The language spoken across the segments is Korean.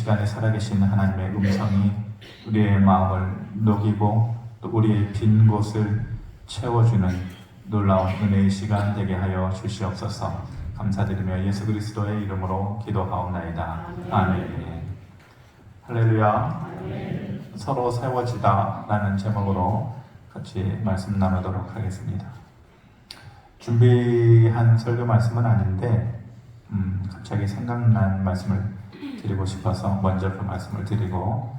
시간에 살아계신 하나님의 음성이 우리의 마음을 녹이고 또 우리의 빈 곳을 채워주는 놀라운 은혜의 시간 되게 하여 주시옵소서. 감사드리며 예수 그리스도의 이름으로 기도하옵나이다. 아멘. 할렐루야. 서로 세워지다 라는 제목으로 같이 말씀 나누도록 하겠습니다. 준비한 설교 말씀은 아닌데 갑자기 생각난 말씀을 드리고 싶어서 먼저 그 말씀을 드리고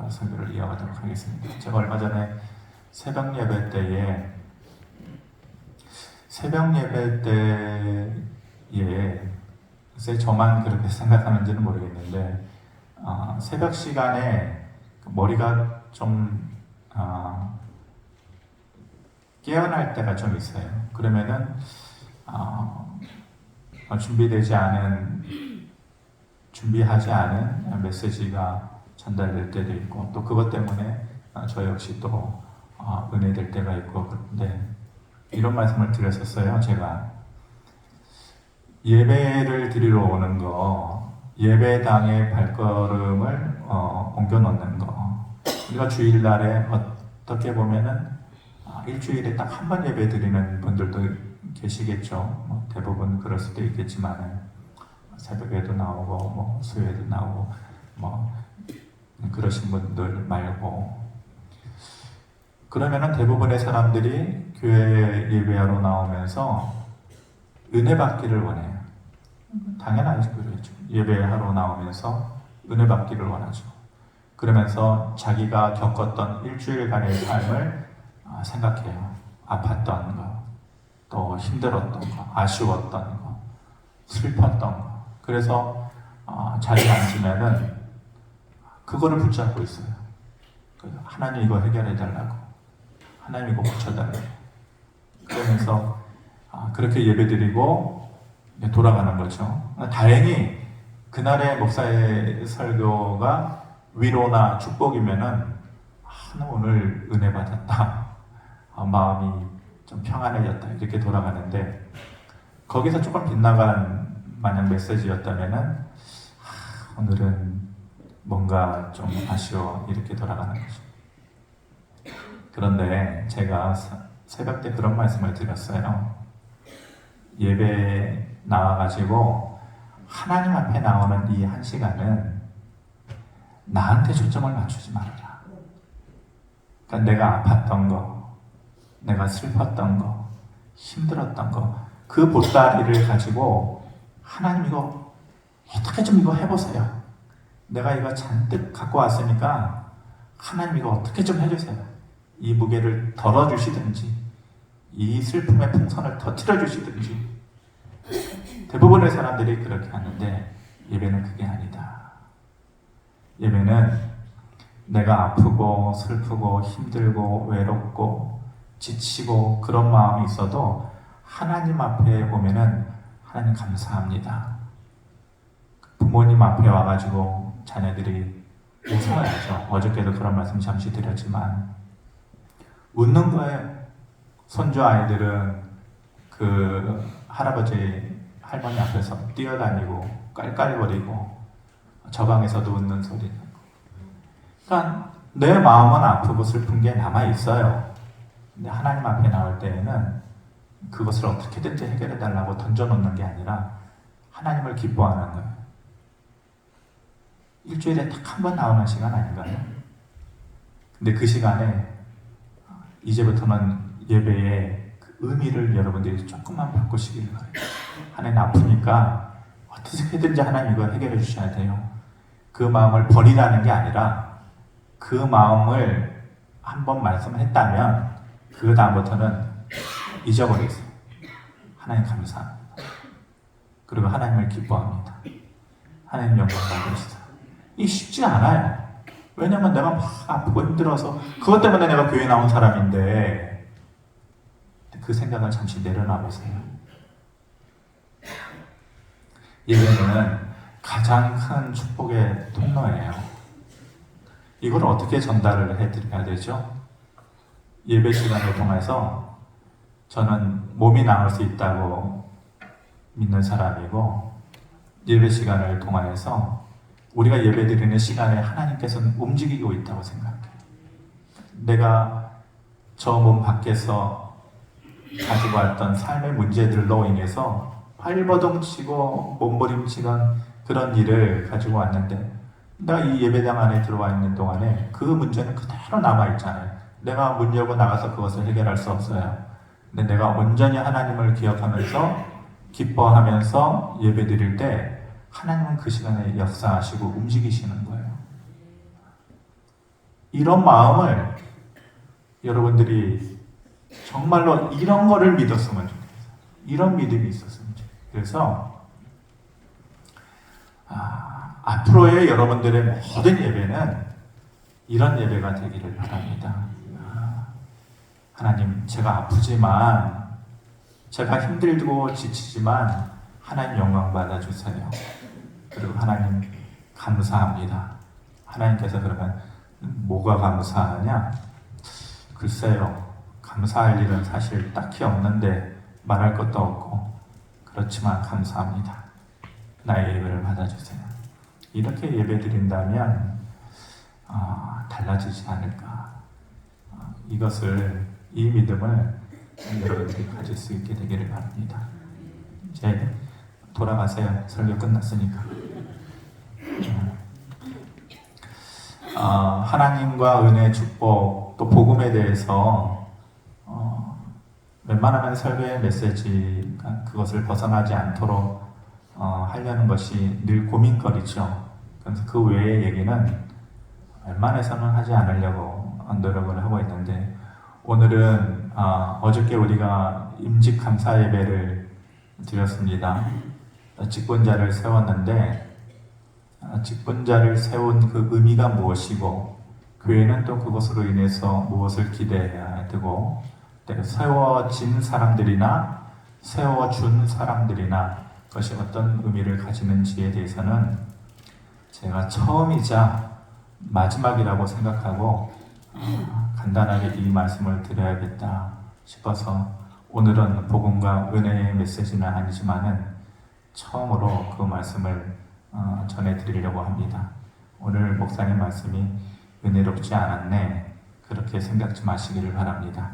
설교를 이어가도록 하겠습니다. 제가 얼마 전에 새벽 예배 때에 글쎄 저만 그렇게 생각하는지는 모르겠는데 새벽 시간에 머리가 좀 깨어날 때가 좀 있어요. 그러면은 준비하지 않은 메시지가 전달될 때도 있고 또 그것 때문에 저 역시 또 은혜될 때가 있고 그런데 이런 말씀을 드렸었어요. 제가 예배를 드리러 오는 거, 예배당의 발걸음을 옮겨 놓는 거. 우리가 주일날에 어떻게 보면은 일주일에 딱 한 번 예배 드리는 분들도 계시겠죠. 대부분 그럴 수도 있겠지만 새벽에도 나오고 수요에도 나오고 그러신 분들 말고 그러면은 대부분의 사람들이 교회 예배하러 나오면서 은혜 받기를 원해요. 당연하죠. 그렇죠. 예배하러 나오면서 은혜 받기를 원하죠. 그러면서 자기가 겪었던 일주일간의 삶을 생각해요. 아팠던 거, 또 힘들었던 거, 아쉬웠던 거, 슬펐던 거. 그래서 자리에 앉으면은 그거를 붙잡고 있어요. 하나님 이거 해결해 달라고, 하나님 이거 고쳐달라고. 그러면서 그렇게 예배드리고 돌아가는 거죠. 다행히 그날의 목사의 설교가 위로나 축복이면은 오늘 은혜 받았다, 마음이 좀 평안해졌다 이렇게 돌아가는데 거기서 조금 빗나간 만약 메시지였다면은 오늘은 뭔가 좀 아쉬워 이렇게 돌아가는 거죠. 그런데 제가 새벽 때 그런 말씀을 드렸어요. 예배 나와가지고 하나님 앞에 나오는 이 한 시간은 나한테 초점을 맞추지 말아라. 그러니까 내가 아팠던 거, 내가 슬펐던 거, 힘들었던 거, 그 보따리를 가지고 하나님 이거 어떻게 좀 이거 해보세요. 내가 이거 잔뜩 갖고 왔으니까 하나님 이거 어떻게 좀 해주세요. 이 무게를 덜어주시든지 이 슬픔의 풍선을 터뜨려주시든지. 대부분의 사람들이 그렇게 하는데 예배는 그게 아니다. 예배는 내가 아프고 슬프고 힘들고 외롭고 지치고 그런 마음이 있어도 하나님 앞에 오면은 하나님 감사합니다. 부모님 앞에 와가지고 자녀들이 웃어야죠. 어저께도 그런 말씀 잠시 드렸지만 웃는 거예요. 손주 아이들은 그 할아버지 할머니 앞에서 뛰어다니고 깔깔거리고 저 방에서도 웃는 소리 나고. 그러니까 내 마음은 아프고 슬픈 게 남아있어요. 근데 하나님 앞에 나올 때에는 그것을 어떻게든지 해결해 달라고 던져놓는 게 아니라 하나님을 기뻐하는 거예요. 일주일에 딱 한 번 나오는 시간 아닌가요? 근데 그 시간에 이제부터는 예배의 그 의미를 여러분들이 조금만 바꾸시길 바래요. 하나님 아프니까 어떻게든지 하나님 이거 해결해 주셔야 돼요. 그 마음을 버리라는 게 아니라 그 마음을 한번 말씀했다면 그 다음부터는 잊어버리세요. 하나님 감사합니다. 그리고 하나님을 기뻐합니다. 하나님 영광 받으시다. 이 쉽지 않아요. 왜냐면 내가 막 아프고 힘들어서 그것 때문에 내가 교회 나온 사람인데 그 생각을 잠시 내려놔보세요. 예배는 가장 큰 축복의 통로예요. 이걸 어떻게 전달을 해드려야 되죠? 예배 시간을 통해서 저는 몸이 나을 수 있다고 믿는 사람이고 예배 시간을 통해서 우리가 예배드리는 시간에 하나님께서는 움직이고 있다고 생각해요. 내가 저 몸 밖에서 가지고 왔던 삶의 문제들로 인해서 발버둥치고 몸부림치던 그런 일을 가지고 왔는데, 내가 이 예배당 안에 들어와 있는 동안에 그 문제는 그대로 남아있잖아요. 내가 문 열고 나가서 그것을 해결할 수 없어요. 근데 내가 온전히 하나님을 기억하면서 기뻐하면서 예배드릴 때 하나님은 그 시간에 역사하시고 움직이시는 거예요. 이런 마음을 여러분들이 정말로 이런 거를 믿었으면 좋겠어요. 이런 믿음이 있었으면 좋겠어요. 그래서 앞으로의 여러분들의 모든 예배는 이런 예배가 되기를 바랍니다. 하나님, 제가 아프지만, 제가 힘들고 지치지만 하나님 영광 받아주세요. 그리고 하나님 감사합니다. 하나님께서 그러면 뭐가 감사하냐? 글쎄요, 감사할 일은 사실 딱히 없는데 말할 것도 없고, 그렇지만 감사합니다. 나의 예배를 받아주세요. 이렇게 예배 드린다면 달라지지 않을까. 이 믿음을 여러분들이 가질 수 있게 되기를 바랍니다. 이제 돌아가세요. 설교 끝났으니까. 하나님과 은혜, 축복, 또 복음에 대해서 웬만하면 설교의 메시지, 그것을 벗어나지 않도록 하려는 것이 늘 고민거리죠. 그래서 그 외의 얘기는 웬만해서는 하지 않으려고 노력을 하고 있는데, 오늘은 어저께 우리가 임직 감사 예배를 드렸습니다. 직분자를 세웠는데, 직분자를 세운 그 의미가 무엇이고, 교회는 또 그것으로 인해서 무엇을 기대해야 되고, 세워진 사람들이나 세워준 사람들이나 그것이 어떤 의미를 가지는지에 대해서는 제가 처음이자 마지막이라고 생각하고 간단하게 이 말씀을 드려야겠다 싶어서, 오늘은 복음과 은혜의 메시지는 아니지만은 처음으로 그 말씀을 전해드리려고 합니다. 오늘 목사님 말씀이 은혜롭지 않았네, 그렇게 생각지 마시기를 바랍니다.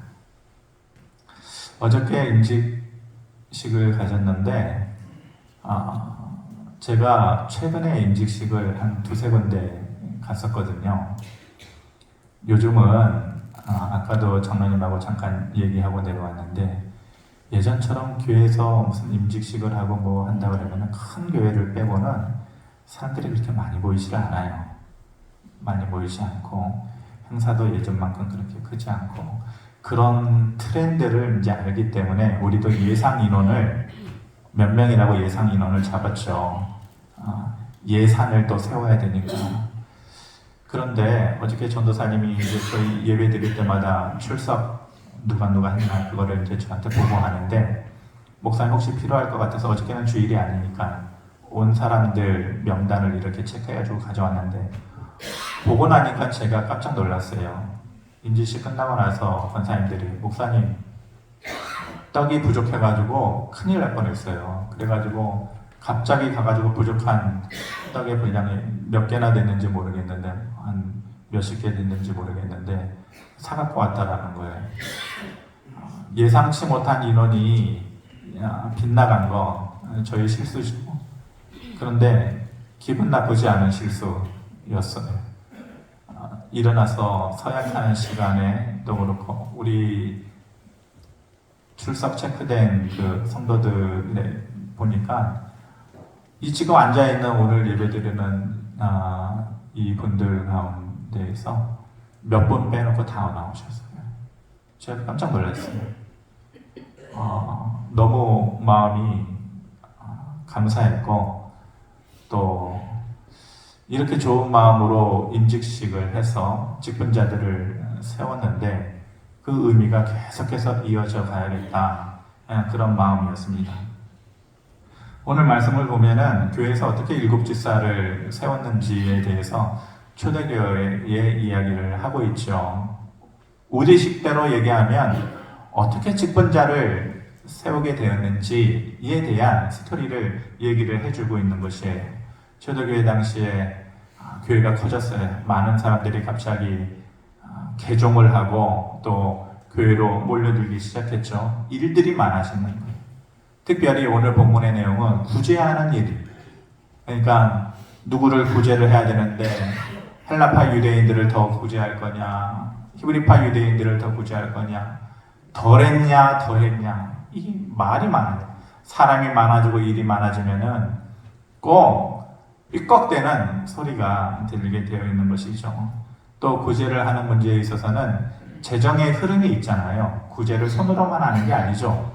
어저께 임직식을 가졌는데, 제가 최근에 임직식을 한 두세 군데 갔었거든요. 요즘은 아까도 장로님하고 잠깐 얘기하고 내려왔는데, 예전처럼 교회에서 무슨 임직식을 하고 뭐 한다 그러면 큰 교회를 빼고는 사람들이 그렇게 많이 보이질 않아요. 많이 보이지 않고, 행사도 예전만큼 그렇게 크지 않고, 그런 트렌드를 이제 알기 때문에 우리도 예상 인원을 몇 명이라고 예상 인원을 잡았죠. 예산을 또 세워야 되니까. 그런데 어저께 전도사님이 이제 저희 예배 드릴 때마다 출석 누가 했나 그거를 이제 저한테 보고하는데, 목사님 혹시 필요할 것 같아서 어저께는 주일이 아니니까 온 사람들 명단을 이렇게 체크해가지고 가져왔는데, 보고 나니까 제가 깜짝 놀랐어요. 임직식 끝나고 나서 권사님들이, 목사님 떡이 부족해가지고 큰일 날 뻔했어요. 그래가지고 갑자기 가가지고 부족한 떡의 분량이 몇 개나 됐는지 모르겠는데, 한 몇십 개 됐는지 모르겠는데 사갖고 왔다라는 거예요. 예상치 못한 인원이 빗나간 거 저희 실수죠. 그런데 기분 나쁘지 않은 실수였어요. 일어나서 서약하는 시간에 또 그렇고, 우리 출석 체크된 그 성도들에 보니까 이 지금 앉아있는 오늘 예배드리는 이 분들 가운데에서 몇 분 빼놓고 다 나오셨어요. 제가 깜짝 놀랐어요. 너무 마음이 감사했고, 또 이렇게 좋은 마음으로 임직식을 해서 직분자들을 세웠는데 그 의미가 계속해서 이어져 가야겠다, 그런 마음이었습니다. 오늘 말씀을 보면은 교회에서 어떻게 일곱 집사를 세웠는지에 대해서 초대교회의 이야기를 하고 있죠. 우리식대로 얘기하면 어떻게 직분자를 세우게 되었는지에 대한 스토리를 얘기를 해주고 있는 것이에요. 초대교회 당시에 교회가 커졌어요. 많은 사람들이 갑자기 개종을 하고 또 교회로 몰려들기 시작했죠. 일들이 많아지는 거예요. 특별히 오늘 본문의 내용은 구제하는 일. 그러니까 누구를 구제를 해야 되는데 헬라파 유대인들을 더 구제할 거냐, 히브리파 유대인들을 더 구제할 거냐, 덜 했냐, 더 했냐. 이게 말이 많아요. 사람이 많아지고 일이 많아지면은 꼭 삐걱대는 소리가 들리게 되어 있는 것이죠. 또 구제를 하는 문제에 있어서는 재정의 흐름이 있잖아요. 구제를 손으로만 하는 게 아니죠.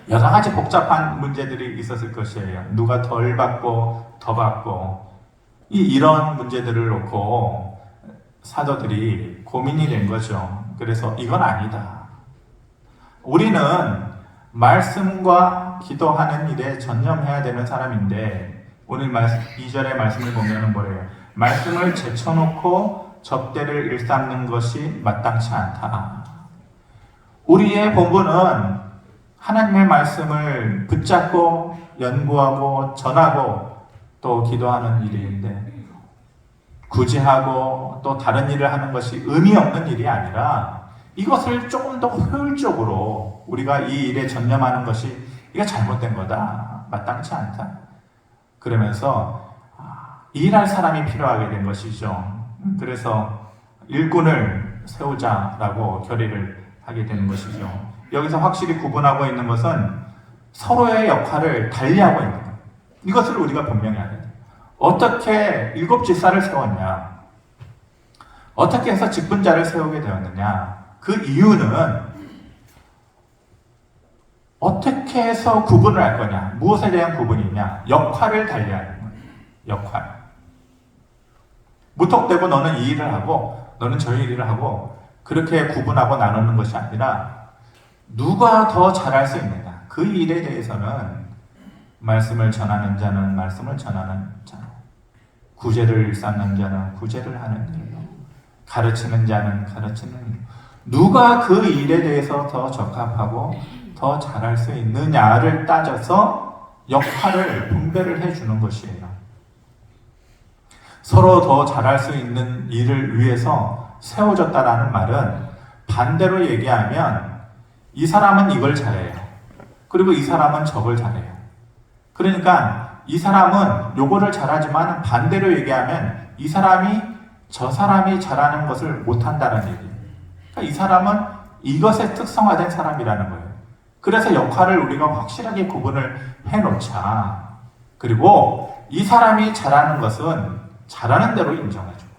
여러 가지 복잡한 문제들이 있었을 것이에요. 누가 덜 받고 더 받고 이런 문제들을 놓고 사도들이 고민이 된 거죠. 그래서 이건 아니다. 우리는 말씀과 기도하는 일에 전념해야 되는 사람인데 오늘 2절의 말씀을 보면 뭐래요? 말씀을 제쳐놓고 접대를 일삼는 것이 마땅치 않다. 우리의 본분은 하나님의 말씀을 붙잡고 연구하고 전하고 또 기도하는 일인데 구제하고 또 다른 일을 하는 것이 의미 없는 일이 아니라 이것을 조금 더 효율적으로 우리가 이 일에 전념하는 것이 이게 잘못된 거다. 마땅치 않다. 그러면서 일할 사람이 필요하게 된 것이죠. 그래서 일꾼을 세우자라고 결의를 하게 되는 것이죠. 여기서 확실히 구분하고 있는 것은 서로의 역할을 달리하고 있는 것. 이것을 우리가 분명히 해야 돼요. 어떻게 7지사를 세웠냐? 어떻게 해서 직분자를 세우게 되었느냐? 그 이유는 어떻게 해서 구분을 할 거냐? 무엇에 대한 구분이냐? 역할을 달리하는 거예요. 역할. 무턱대고 너는 이 일을 하고 너는 저 일을 하고 그렇게 구분하고 나누는 것이 아니라 누가 더 잘할 수 있느냐? 그 일에 대해서는 말씀을 전하는 자는 말씀을 전하는 자, 구제를 일삼는 자는 구제를 하는 일로, 가르치는 자는 가르치는 일로. 누가 그 일에 대해서 더 적합하고 더 잘할 수 있느냐를 따져서 역할을 분배를 해주는 것이에요. 서로 더 잘할 수 있는 일을 위해서 세워졌다라는 말은 반대로 얘기하면 이 사람은 이걸 잘해요. 그리고 이 사람은 저걸 잘해요. 그러니까 이 사람은 요거를 잘하지만 반대로 얘기하면 이 사람이 저 사람이 잘하는 것을 못한다는 얘기예요. 그러니까 이 사람은 이것에 특성화된 사람이라는 거예요. 그래서 역할을 우리가 확실하게 구분을 해놓자. 그리고 이 사람이 잘하는 것은 잘하는 대로 인정해주고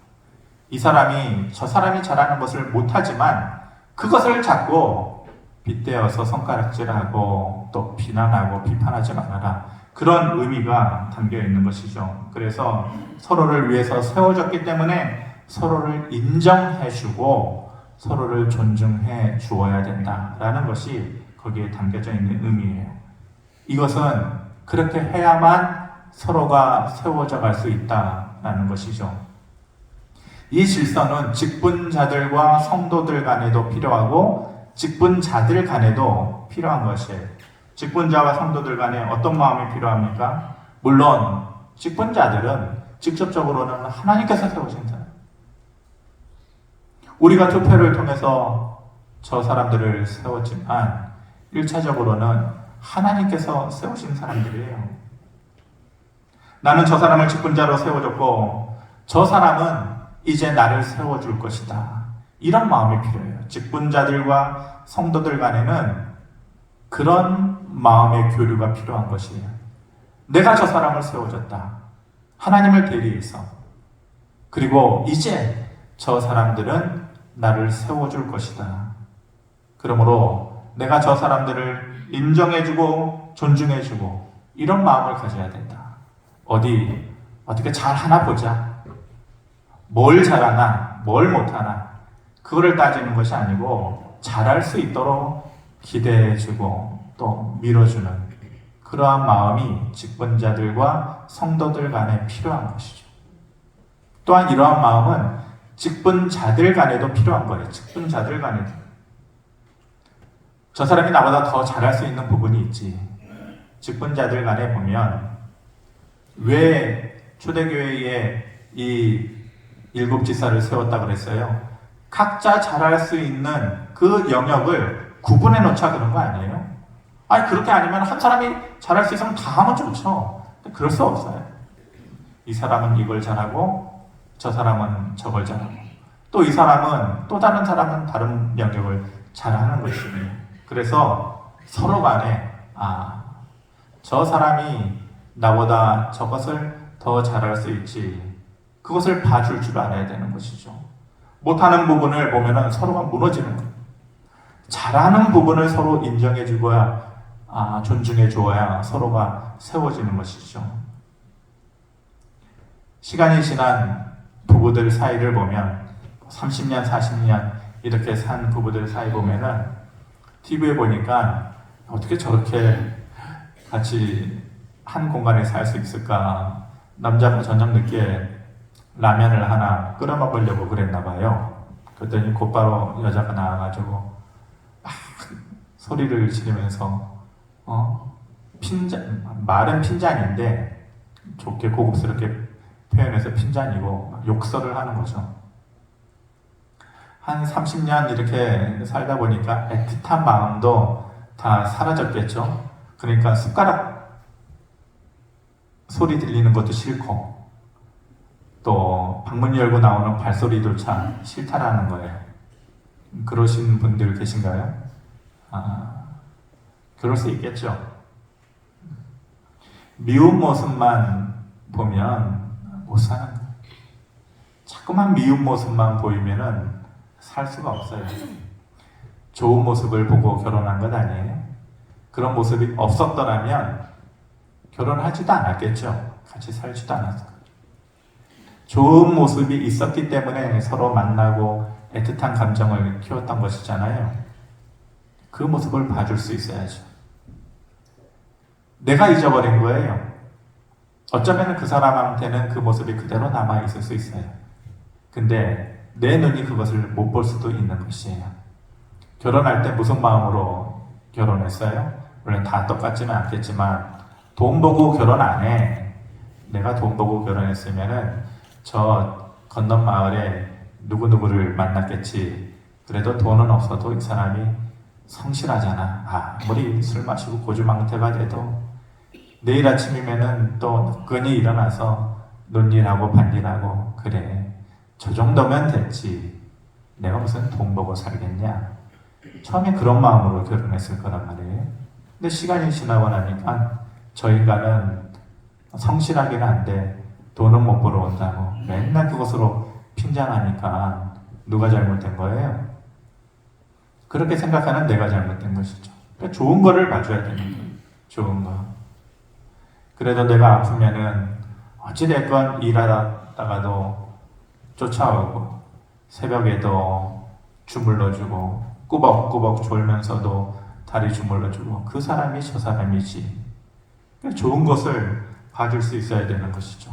이 사람이 저 사람이 잘하는 것을 못하지만 그것을 자꾸 빗대어서 손가락질하고 또 비난하고 비판하지 말아라. 그런 의미가 담겨 있는 것이죠. 그래서 서로를 위해서 세워졌기 때문에 서로를 인정해주고 서로를 존중해 주어야 된다라는 것이 거기에 담겨져 있는 의미예요. 이것은 그렇게 해야만 서로가 세워져 갈 수 있다라는 것이죠. 이 질서는 직분자들과 성도들 간에도 필요하고 직분자들 간에도 필요한 것이에요. 직분자와 성도들 간에 어떤 마음이 필요합니까? 물론 직분자들은 직접적으로는 하나님께서 세우신 사람. 우리가 투표를 통해서 저 사람들을 세웠지만 1차적으로는 하나님께서 세우신 사람들이에요. 나는 저 사람을 직분자로 세워줬고 저 사람은 이제 나를 세워줄 것이다. 이런 마음이 필요해요. 직분자들과 성도들 간에는 그런 마음의 교류가 필요한 것이에요. 내가 저 사람을 세워줬다. 하나님을 대리해서. 그리고 이제 저 사람들은 나를 세워줄 것이다. 그러므로 내가 저 사람들을 인정해주고 존중해주고 이런 마음을 가져야 된다. 어떻게 잘하나 보자. 뭘 잘하나, 뭘 못하나 그거를 따지는 것이 아니고 잘할 수 있도록 기대해주고 또 밀어주는 그러한 마음이 직분자들과 성도들 간에 필요한 것이죠. 또한 이러한 마음은 직분자들 간에도 필요한 거예요. 직분자들 간에도. 저 사람이 나보다 더 잘할 수 있는 부분이 있지. 직분자들 간에 보면 왜 초대교회에 이 일곱 지사를 세웠다 그랬어요. 각자 잘할 수 있는 그 영역을 구분해 놓자 그런 거 아니에요? 아니 그렇게 아니면 한 사람이 잘할 수 있으면 다 하면 좋죠. 그럴 수 없어요. 이 사람은 이걸 잘하고 저 사람은 저걸 잘하고 또 이 사람은 또 다른 사람은 다른 영역을 잘하는 것이에요. 그래서 서로 간에 저 사람이 나보다 저것을 더 잘할 수 있지, 그것을 봐줄 줄 알아야 되는 것이죠. 못하는 부분을 보면은 서로가 무너지는 거예요. 잘하는 부분을 서로 인정해 주고야 존중해 주어야 서로가 세워지는 것이죠. 시간이 지난 부부들 사이를 보면 30년, 40년 이렇게 산 부부들 사이 보면은 TV에 보니까 어떻게 저렇게 같이 한 공간에 살 수 있을까? 남자가 저녁 늦게 라면을 하나 끓여 먹으려고 그랬나 봐요. 그랬더니 곧바로 여자가 나와가지고 막 소리를 지르면서 말은 핀잔인데 좋게 고급스럽게 표현해서 핀잔이고 막 욕설을 하는 거죠. 한 30년 이렇게 살다 보니까 애틋한 마음도 다 사라졌겠죠. 그러니까 숟가락 소리 들리는 것도 싫고 또 방문 열고 나오는 발소리조차 싫다라는 거예요. 그러신 분들 계신가요? 그럴 수 있겠죠. 미운 모습만 보면 못 사는 거예요. 자꾸만 미운 모습만 보이면은 살 수가 없어요. 좋은 모습을 보고 결혼한 것 아니에요? 그런 모습이 없었더라면 결혼하지도 않았겠죠. 같이 살지도 않았을 거예요. 좋은 모습이 있었기 때문에 서로 만나고 애틋한 감정을 키웠던 것이잖아요. 그 모습을 봐줄 수 있어야죠. 내가 잊어버린 거예요. 어쩌면 그 사람한테는 그 모습이 그대로 남아있을 수 있어요. 근데 내 눈이 그것을 못 볼 수도 있는 것이에요. 결혼할 때 무슨 마음으로 결혼했어요? 물론 다 똑같지는 않겠지만 돈 보고 결혼 안 해. 내가 돈 보고 결혼했으면은 저 건넌 마을에 누구누구를 만났겠지. 그래도 돈은 없어도 이 사람이 성실하잖아. 아무리 술 마시고 고주망태가 돼도 내일 아침이면은 또 늦건이 일어나서 논일하고 밭일하고 그래. 저 정도면 됐지. 내가 무슨 돈 보고 살겠냐. 처음에 그런 마음으로 결혼했을 거란 말이에요. 근데 시간이 지나고 나니까 저 인간은 성실하긴 한데 돈은 못 벌어 온다고 맨날 그것으로 핀잔하니까 누가 잘못된 거예요? 그렇게 생각하는 내가 잘못된 것이죠. 그러니까 좋은 거를 봐줘야 되는 거예요. 좋은 거. 그래도 내가 아프면은 어찌됐건 일하다가도 쫓아오고 새벽에도 주물러주고 꾸벅꾸벅 졸면서도 다리 주물러주고 그 사람이 저 사람이지. 그러니까 좋은 것을 봐줄 수 있어야 되는 것이죠.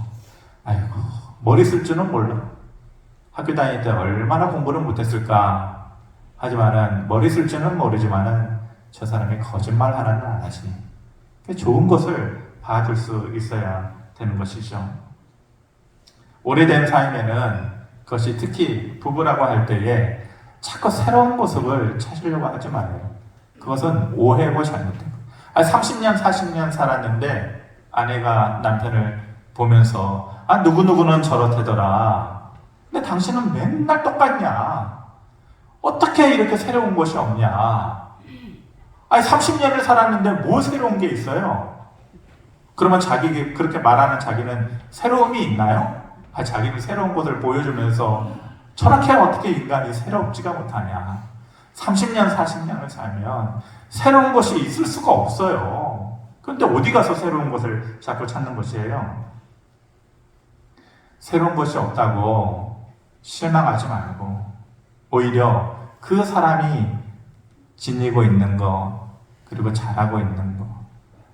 아이고 머리 쓸 줄은 몰라. 학교 다닐 때 얼마나 공부를 못했을까. 하지만은 머리 쓸 줄은 모르지만은 저 사람이 거짓말 하나는 안 하지. 그러니까 좋은 것을 봐줄 수 있어야 되는 것이죠. 오래된 사이면은 그것이 특히 부부라고 할 때에 자꾸 새로운 모습을 찾으려고 하지 말아요. 그것은 오해고 잘못된 거예요. 30년, 40년 살았는데 아내가 남편을 보면서 누구누구는 저렇대더라. 근데 당신은 맨날 똑같냐? 어떻게 이렇게 새로운 것이 없냐? 30년을 살았는데 뭐 새로운 게 있어요? 그러면 자기 그렇게 말하는 자기는 새로움이 있나요? 자기는 새로운 것을 보여주면서 저렇게 어떻게 인간이 새롭지가 못하냐. 30년, 40년을 살면 새로운 것이 있을 수가 없어요. 그런데 어디 가서 새로운 것을 자꾸 찾는 것이에요? 새로운 것이 없다고 실망하지 말고 오히려 그 사람이 지니고 있는 거, 그리고 잘하고 있는 거,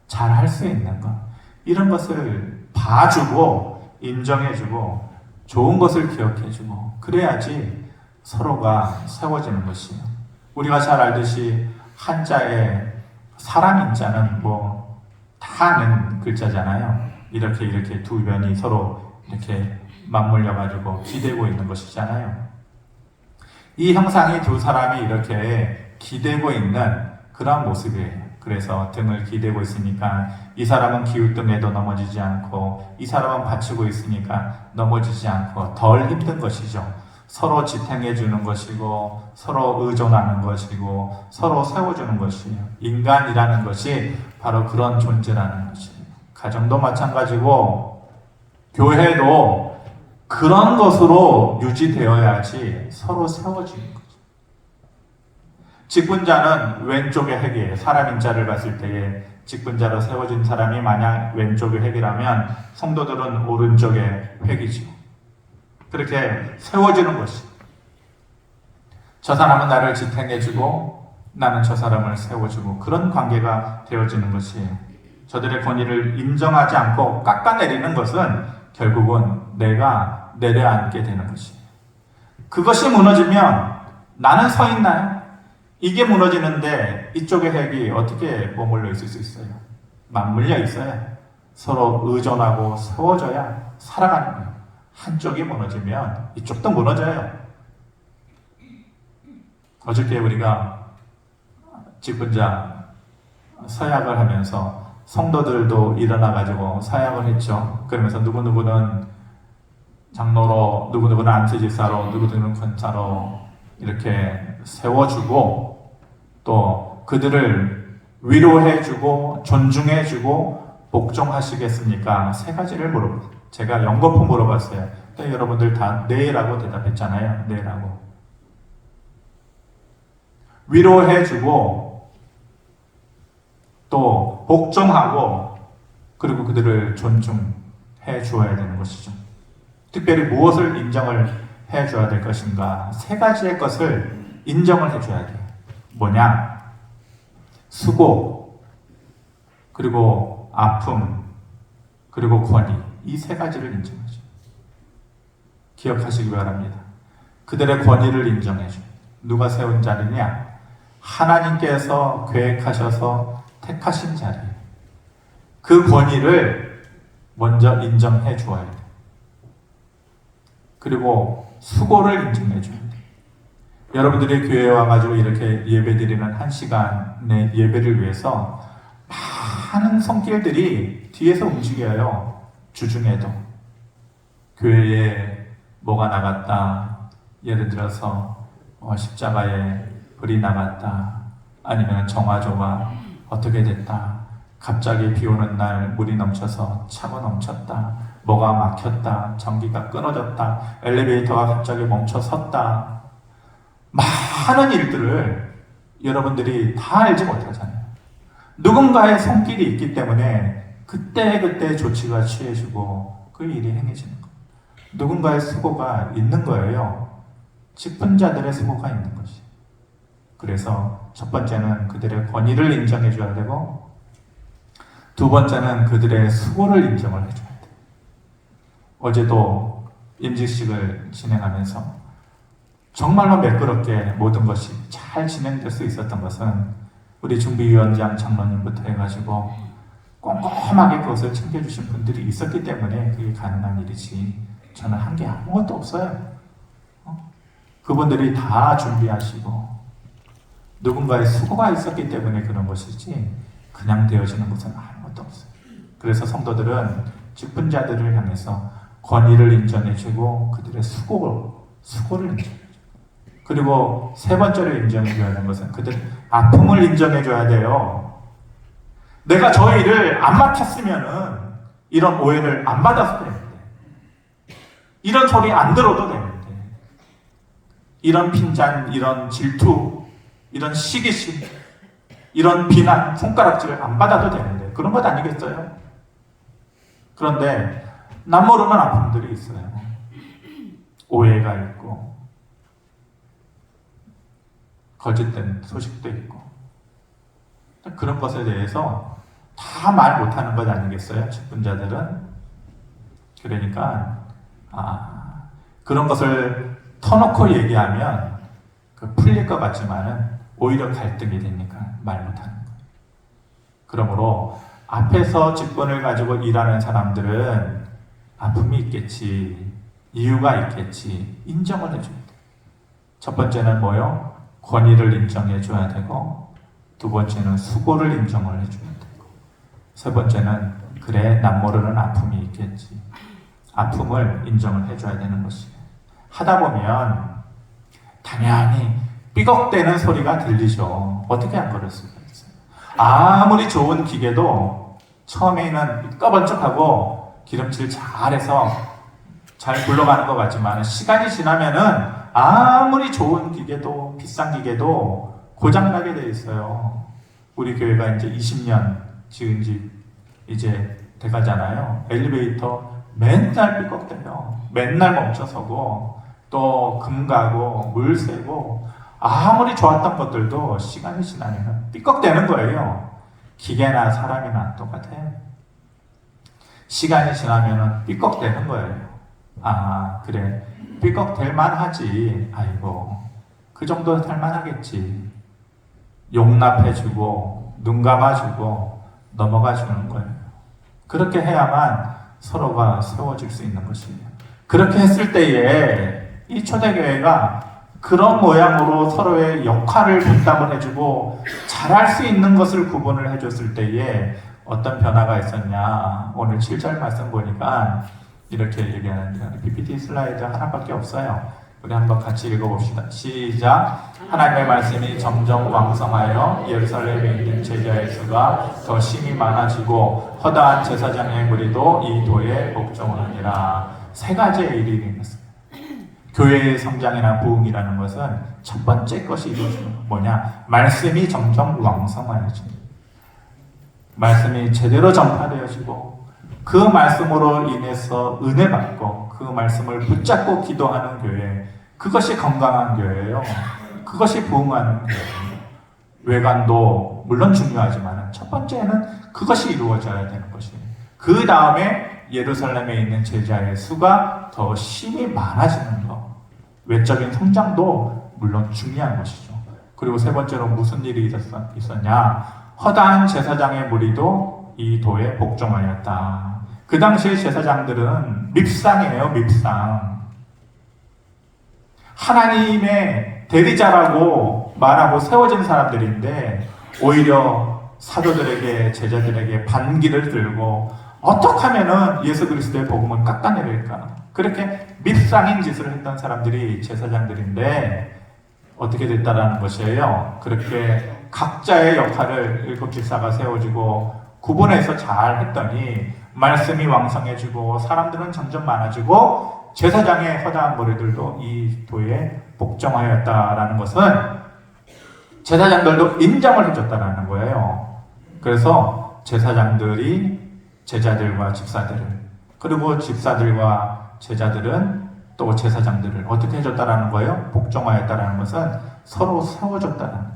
잘할 수 있는 거, 이런 것을 봐주고 인정해주고 좋은 것을 기억해주고 그래야지 서로가 세워지는 것이에요. 우리가 잘 알듯이 한자에 사람 인자는 다 아는 글자잖아요. 이렇게 두 변이 서로 이렇게 맞물려가지고 기대고 있는 것이잖아요. 이 형상이 두 사람이 이렇게 기대고 있는 그런 모습이에요. 그래서 등을 기대고 있으니까 이 사람은 기웃등에도 넘어지지 않고 이 사람은 받치고 있으니까 넘어지지 않고 덜 힘든 것이죠. 서로 지탱해 주는 것이고 서로 의존하는 것이고 서로 세워주는 것이에요. 인간이라는 것이 바로 그런 존재라는 것이에요. 가정도 마찬가지고 교회도 그런 것으로 유지되어야지 서로 세워지는 거죠. 직분자는 왼쪽의 핵이에요. 사람인 자를 봤을 때에 직분자로 세워진 사람이 만약 왼쪽의 핵이라면 성도들은 오른쪽의 핵이죠. 그렇게 세워지는 것이. 저 사람은 나를 지탱해주고 나는 저 사람을 세워주고 그런 관계가 되어지는 것이에요. 저들의 권위를 인정하지 않고 깎아내리는 것은 결국은 내가 내려앉게 되는 것이에요. 그것이 무너지면 나는 서 있나요? 이게 무너지는데 이쪽의 핵이 어떻게 머물러 있을 수 있어요? 맞물려 있어야 서로 의존하고 세워져야 살아가는 거예요. 한쪽이 무너지면 이쪽도 무너져요. 어저께 우리가 직분자 서약을 하면서 성도들도 일어나가지고 서약을 했죠. 그러면서 누구누구는 장로로, 누구누구는 안수지사로, 누구누구는 권사로 이렇게 세워주고 또 그들을 위로해주고 존중해주고 복종하시겠습니까? 세 가지를 제가 연거푸 물어봤어요. 여러분들 다 네라고 대답했잖아요. 네라고. 위로해주고 또 복종하고 그리고 그들을 존중해 주어야 되는 것이죠. 특별히 무엇을 인정을 해 줘야 될 것인가? 세 가지의 것을 인정을 해 줘야 돼요. 뭐냐? 수고, 그리고 아픔, 그리고 권위. 이 세 가지를 인정하죠. 기억하시기 바랍니다. 그들의 권위를 인정해 줘요. 누가 세운 자리냐? 하나님께서 계획하셔서 택하신 자리예요. 그 권위를 먼저 인정해 주어야 돼요. 그리고 수고를 인정해 줘야 돼요. 여러분들이 교회에 와가지고 이렇게 예배드리는 한 시간의 예배를 위해서 많은 손길들이 뒤에서 움직여요. 주중에도. 교회에 뭐가 나갔다. 예를 들어서 십자가에 불이 나갔다. 아니면 정화조가 어떻게 됐다. 갑자기 비 오는 날 물이 넘쳐서 차고 넘쳤다. 뭐가 막혔다. 전기가 끊어졌다. 엘리베이터가 갑자기 멈춰 섰다. 많은 일들을 여러분들이 다 알지 못하잖아요. 누군가의 손길이 있기 때문에 그때 조치가 취해지고 그 일이 행해지는 거예요. 누군가의 수고가 있는 거예요. 직분자들의 수고가 있는 것이. 그래서 첫 번째는 그들의 권위를 인정해 줘야 되고 두 번째는 그들의 수고를 인정을 해줘야 돼요. 어제도 임직식을 진행하면서 정말로 매끄럽게 모든 것이 잘 진행될 수 있었던 것은 우리 준비위원장 장로님부터 해가지고 꼼꼼하게 그것을 챙겨주신 분들이 있었기 때문에 그게 가능한 일이지 저는 한 게 아무것도 없어요. 그분들이 다 준비하시고 누군가의 수고가 있었기 때문에 그런 것이지 그냥 되어지는 것은 아무것도 없어요. 그래서 성도들은 직분자들을 향해서 권위를 인정해주고 그들의 수고를 인정해줘요. 그리고 세 번째로 인정해줘야 하는 것은 그들 아픔을 인정해줘야 돼요. 내가 저 일을 안 맡았으면은 이런 오해를 안 받았을 텐데, 이런 소리 안 들어도 되는데, 이런 핀잔, 이런 질투, 이런 시기심, 이런 비난, 손가락질 안 받아도 되는데 그런 것 아니겠어요? 그런데 남 모르는 아픔들이 있어요. 오해가 있고 거짓된 소식도 있고 그런 것에 대해서 다 말 못하는 것 아니겠어요? 직분자들은. 그러니까 그런 것을 터놓고 얘기하면 풀릴 것 같지만은 오히려 갈등이 되니까 말 못하는 거예요. 그러므로 앞에서 직분을 가지고 일하는 사람들은 아픔이 있겠지. 이유가 있겠지. 인정을 해줘야 돼. 첫 번째는 뭐요? 권위를 인정해줘야 되고, 두 번째는 수고를 인정을 해줘야 되고, 세 번째는 그래, 난 모르는 아픔이 있겠지. 아픔을 인정을 해줘야 되는 것이에요. 하다 보면 당연히 삐걱대는 소리가 들리죠. 어떻게 안 그럴 수가 있어요. 아무리 좋은 기계도 처음에는 꺼번쩍하고 기름칠 잘해서 잘 굴러가는 것 같지만 시간이 지나면은 아무리 좋은 기계도 비싼 기계도 고장나게 돼 있어요. 우리 교회가 이제 20년 지은 지 이제 돼가잖아요. 엘리베이터 맨날 삐걱대요. 맨날 멈춰서고 또 금 가고 물 새고 아무리 좋았던 것들도 시간이 지나면 삐걱대는 거예요. 기계나 사람이나 똑같아요. 시간이 지나면 삐걱대는 거예요. 아, 그래. 삐걱댈 만하지. 아이고, 그 정도 될 만하겠지. 용납해주고 눈 감아주고 넘어가주는 거예요. 그렇게 해야만 서로가 세워질 수 있는 것이에요. 그렇게 했을 때에 이 초대교회가 그런 모양으로 서로의 역할을 분담을 해주고 잘할 수 있는 것을 구분을 해줬을 때에 어떤 변화가 있었냐. 오늘 7절 말씀 보니까 이렇게 얘기하는데 PPT 슬라이드 하나밖에 없어요. 우리 한번 같이 읽어봅시다. 시작. 하나님의 말씀이 점점 왕성하여 예루살렘에 있는 제자의 수가 더 심히 많아지고 허다한 제사장의 무리도 이 도에 복종하니라. 세 가지의 일이 있었어요. 교회의 성장이나 부흥이라는 것은 첫 번째 것이 이루어지는 거 뭐냐? 말씀이 점점 왕성하여집니다. 말씀이 제대로 전파되어지고 그 말씀으로 인해서 은혜 받고 그 말씀을 붙잡고 기도하는 교회, 그것이 건강한 교회예요. 그것이 부흥하는 교회예요. 외관도 물론 중요하지만 첫 번째는 그것이 이루어져야 되는 것이에요. 그 다음에 예루살렘에 있는 제자의 수가 더 심히 많아지는 것. 외적인 성장도 물론 중요한 것이죠. 그리고 세 번째로 무슨 일이 있었냐? 허다한 제사장의 무리도 이 도에 복종하였다. 그 당시에 제사장들은 밉상이에요, 밉상. 하나님의 대리자라고 말하고 세워진 사람들인데 오히려 사도들에게, 제자들에게 반기를 들고 어떻게 하면은 예수 그리스도의 복음을 깎아내릴까? 그렇게 밉상인 짓을 했던 사람들이 제사장들인데 어떻게 됐다라는 것이에요. 그렇게 각자의 역할을 일곱 집사가 세워주고 구분해서 잘 했더니 말씀이 왕성해지고 사람들은 점점 많아지고 제사장의 허다한 무리들도 이 도에 복종하였다라는 것은 제사장들도 인정을 해줬다라는 거예요. 그래서 제사장들이 제자들과 집사들을, 그리고 집사들과 제자들은 또 제사장들을 어떻게 해줬다라는 거예요? 복종하였다라는 것은 서로 세워줬다는 거예요.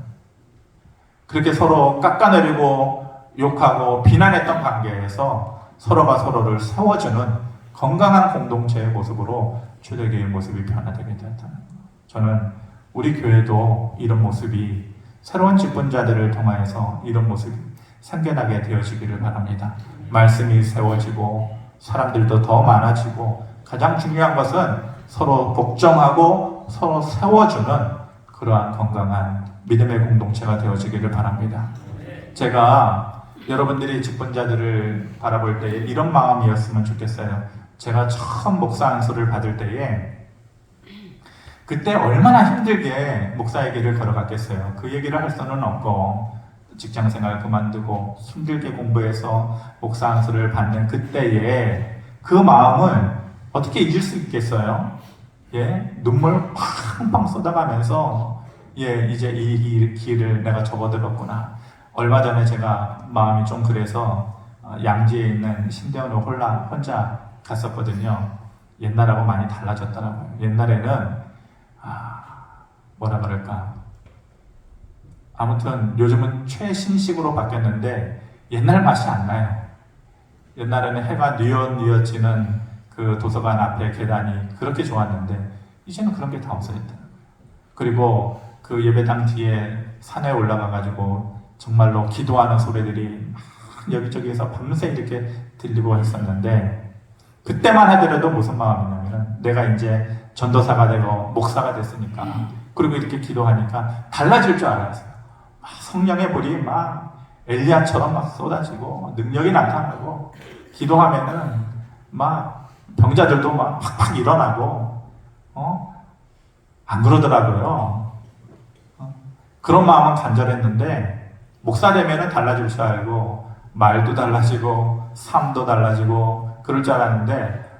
그렇게 서로 깎아내리고 욕하고 비난했던 관계에서 서로가 서로를 세워주는 건강한 공동체의 모습으로 초대교회의 모습이 변화되게 되었다는 거예요. 저는 우리 교회도 이런 모습이 새로운 직분자들을 통하여서 이런 모습이 생겨나게 되어지기를 바랍니다. 말씀이 세워지고 사람들도 더 많아지고 가장 중요한 것은 서로 복종하고 서로 세워주는 그러한 건강한 믿음의 공동체가 되어지기를 바랍니다. 제가 여러분들이 직분자들을 바라볼 때에 이런 마음이었으면 좋겠어요. 제가 처음 목사 안수를 받을 때에 그때 얼마나 힘들게 목사의 길을 걸어갔겠어요. 그 얘기를 할 수는 없고 직장생활 그만두고 힘들게 공부해서 목사 안수를 받는 그때에 그 마음을 어떻게 잊을 수 있겠어요? 예, 눈물 팡팡 쏟아가면서 예, 이제 이 길을 내가 접어들었구나. 얼마 전에 제가 마음이 좀 그래서 양지에 있는 신대원을 혼자 갔었거든요. 옛날하고 많이 달라졌더라고요. 옛날에는 뭐라 그럴까, 아무튼 요즘은 최신식으로 바뀌었는데 옛날 맛이 안 나요. 옛날에는 해가 뉘엿뉘엿지는 그 도서관 앞에 계단이 그렇게 좋았는데 이제는 그런 게 다 없어졌더라고요. 그리고 그 예배당 뒤에 산에 올라가가지고 정말로 기도하는 소리들이 여기저기에서 밤새 이렇게 들리고 했었는데 그때만 하더라도 무슨 마음이냐면 기도하면은 내가 이제 전도사가 되고 목사가 됐으니까 그리고 이렇게 기도하니까 달라질 줄 알았어요. 막 성령의 불이 막 엘리야처럼 막 쏟아지고 능력이 나타나고 기도하면은 막 병자들도 막 팍팍 일어나고 안 그러더라고요. 그런 마음은 간절했는데 목사 되면은 달라질 줄 알고 말도 달라지고 삶도 달라지고 그럴 줄 알았는데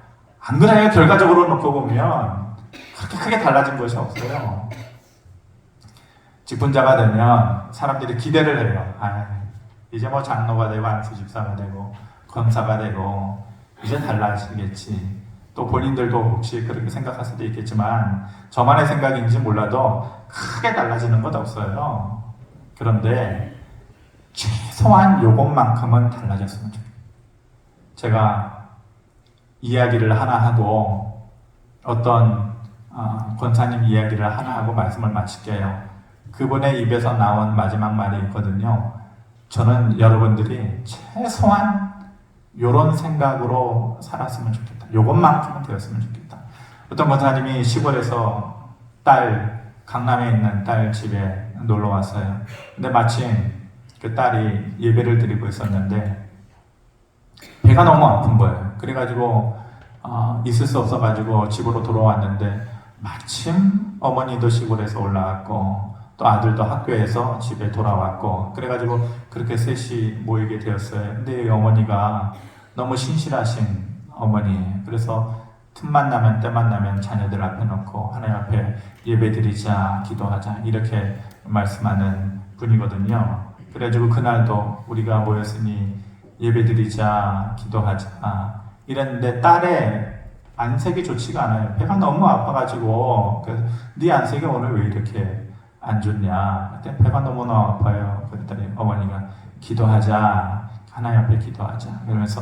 안 그래요. 결과적으로 놓고 보면 그렇게 크게 달라진 것이 없어요. 직분자가 되면 사람들이 기대를 해요. 이제 뭐 장로가 되고 안수집사가 되고 권사가 되고 이제 달라지겠지. 또 본인들도 혹시 그렇게 생각할 수도 있겠지만 저만의 생각인지 몰라도 크게 달라지는 것 없어요. 그런데 최소한 요것만큼은 달라졌으면 좋겠어요. 제가 이야기를 하나 하고 어떤 권사님 이야기를 하나 하고 말씀을 마칠게요. 그분의 입에서 나온 마지막 말이 있거든요. 저는 여러분들이 최소한 이런 생각으로 살았으면 좋겠다. 요것만큼은 되었으면 좋겠다. 어떤 권사님이 시골에서 강남에 있는 딸 집에 놀러 왔어요. 근데 마침 그 딸이 예배를 드리고 있었는데 배가 너무 아픈 거예요. 그래가지고 있을 수 없어가지고 집으로 돌아왔는데 마침 어머니도 시골에서 올라왔고 또 아들도 학교에서 집에 돌아왔고 그래가지고 그렇게 셋이 모이게 되었어요. 근데 이 어머니가 너무 신실하신 어머니예요. 그래서 틈만 나면 때만 나면 자녀들 앞에 놓고 하나님 앞에 예배드리자 기도하자 이렇게 말씀하는 분이거든요. 그래가지고 그날도 우리가 모였으니 예배드리자 기도하자 이랬는데 딸의 안색이 좋지가 않아요. 배가 너무 아파가지고 그래서 네 안색이 오늘 왜 이렇게 안 좋냐? 그때 배가 너무너무 아파요. 그랬더니 어머니가 기도하자 하나님 앞에 기도하자 그러면서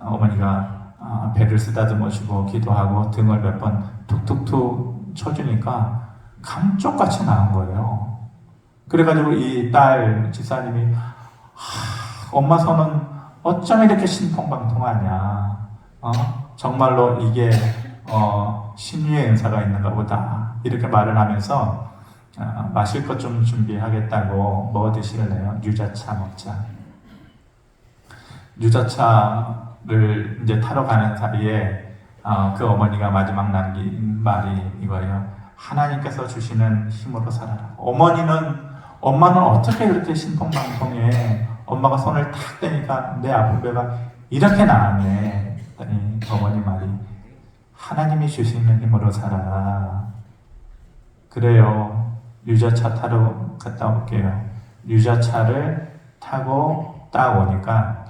어머니가 배를 쓰다듬어주고 기도하고 등을 몇 번 툭툭툭 쳐주니까 감쪽같이 나은 거예요. 그래가지고 이 딸 집사님이 엄마 손은 어쩜 이렇게 신통방통하냐? 정말로 이게 신유의 은사가 있는가 보다 이렇게 말을 하면서 마실 것 좀 준비하겠다고 뭐 드실래요? 유자차 먹자. 유자차를 이제 타러 가는 사이에 그 어머니가 마지막 남긴 말이 이거예요. 하나님께서 주시는 힘으로 살아라. 엄마는 어떻게 그렇게 신통방통해? 엄마가 손을 탁 떼니까 내 아픈 배가 이렇게 나았네. 그랬더니 어머니 말이 하나님이 주시는 힘으로 살아라. 그래요. 유자차 타러 갔다 올게요. 유자차를 타고 딱 오니까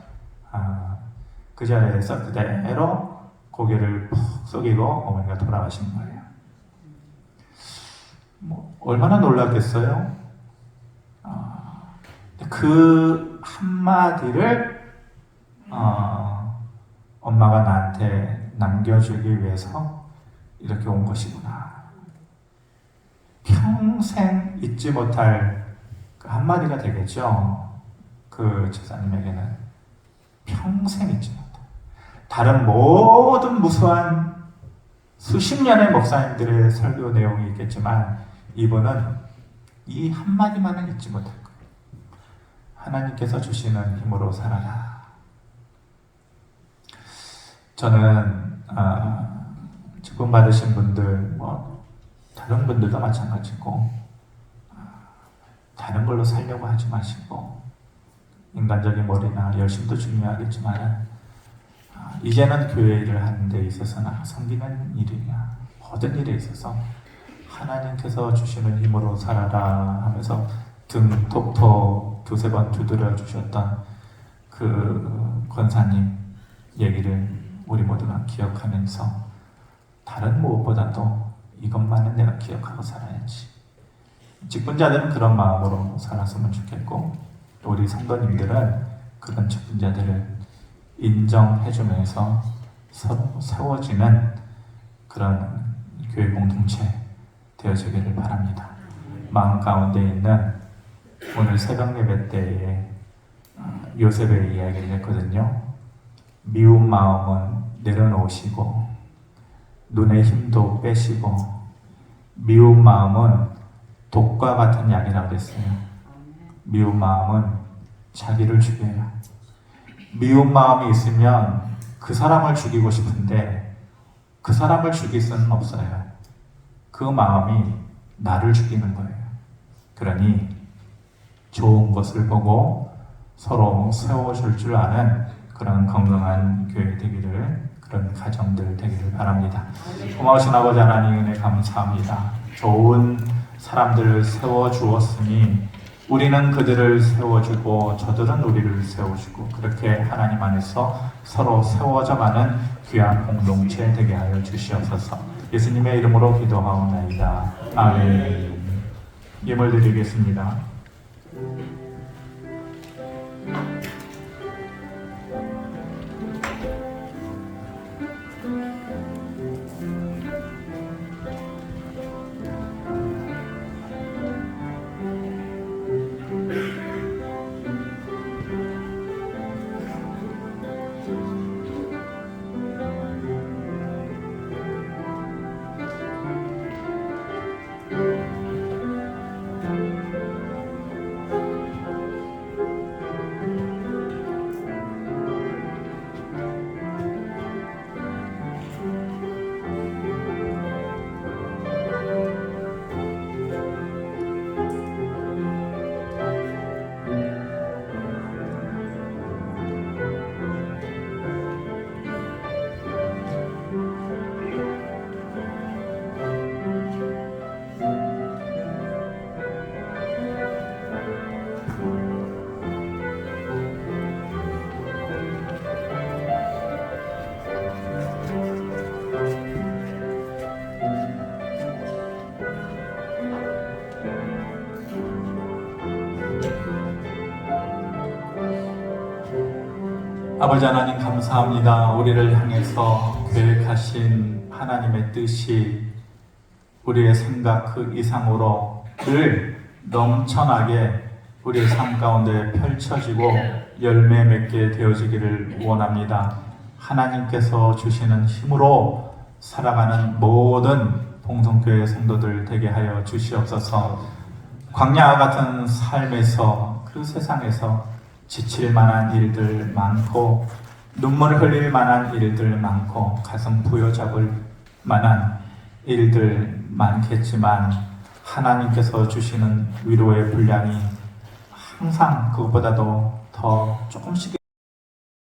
그 자리에서 그대로 고개를 푹 숙이고 어머니가 돌아가신 거예요. 얼마나 놀랐겠어요? 그 한마디를 엄마가 나한테 남겨주기 위해서 이렇게 온 것이구나. 평생 잊지 못할 그 한마디가 되겠죠. 그 집사님에게는 평생 잊지 못할. 다른 모든 무수한 수십 년의 목사님들의 설교 내용이 있겠지만 이분은 이 한마디만은 잊지 못할 거예요. 하나님께서 주시는 힘으로 살아라. 저는 직분 받으신 분들 다른 분들도 마찬가지고 다른 걸로 살려고 하지 마시고 인간적인 머리나 열심도 중요하겠지만 이제는 교회 일을 하는 데 있어서나 섬기는 일이냐 모든 일에 있어서 하나님께서 주시는 힘으로 살아라 하면서 등 톡톡 두세 번 두드려 주셨던 그 권사님 얘기를 우리 모두가 기억하면서 다른 무엇보다도 이것만은 내가 기억하고 살아야지. 직분자들은 그런 마음으로 살았으면 좋겠고 또 우리 성도님들은 그런 직분자들을 인정해주면서 서로 세워지는 그런 교회 공동체 되어지기를 바랍니다. 마음 가운데 있는 오늘 새벽 예배 때에 요셉의 이야기를 했거든요. 미운 마음은 내려놓으시고 눈의 힘도 빼시고 미운 마음은 독과 같은 약이라고 그랬어요. 미운 마음은 자기를 죽여요. 미운 마음이 있으면 그 사람을 죽이고 싶은데 그 사람을 죽일 수는 없어요. 그 마음이 나를 죽이는 거예요. 그러니 좋은 것을 보고 서로 세워줄 줄 아는 그런 건강한 교회 되기를, 그런 가정들 되기를 바랍니다. 고마우신 아버지 하나님 은혜 감사합니다. 좋은 사람들을 세워주었으니 우리는 그들을 세워주고 저들은 우리를 세워주고 그렇게 하나님 안에서 서로 세워져가는 귀한 공동체 되게 하여 주시옵소서. 예수님의 이름으로 기도하옵나이다. 아멘. 예물 드리겠습니다. 아버지 하나님 감사합니다. 우리를 향해서 계획하신 하나님의 뜻이 우리의 생각 그 이상으로 늘 넘쳐나게 우리의 삶 가운데 펼쳐지고 열매 맺게 되어지기를 원합니다. 하나님께서 주시는 힘으로 살아가는 모든 봉성교회 성도들 되게 하여 주시옵소서. 광야 같은 삶에서, 그 세상에서 지칠 만한 일들 많고 눈물 흘릴 만한 일들 많고 가슴 부여잡을 만한 일들 많겠지만 하나님께서 주시는 위로의 분량이 항상 그것보다도 더 조금씩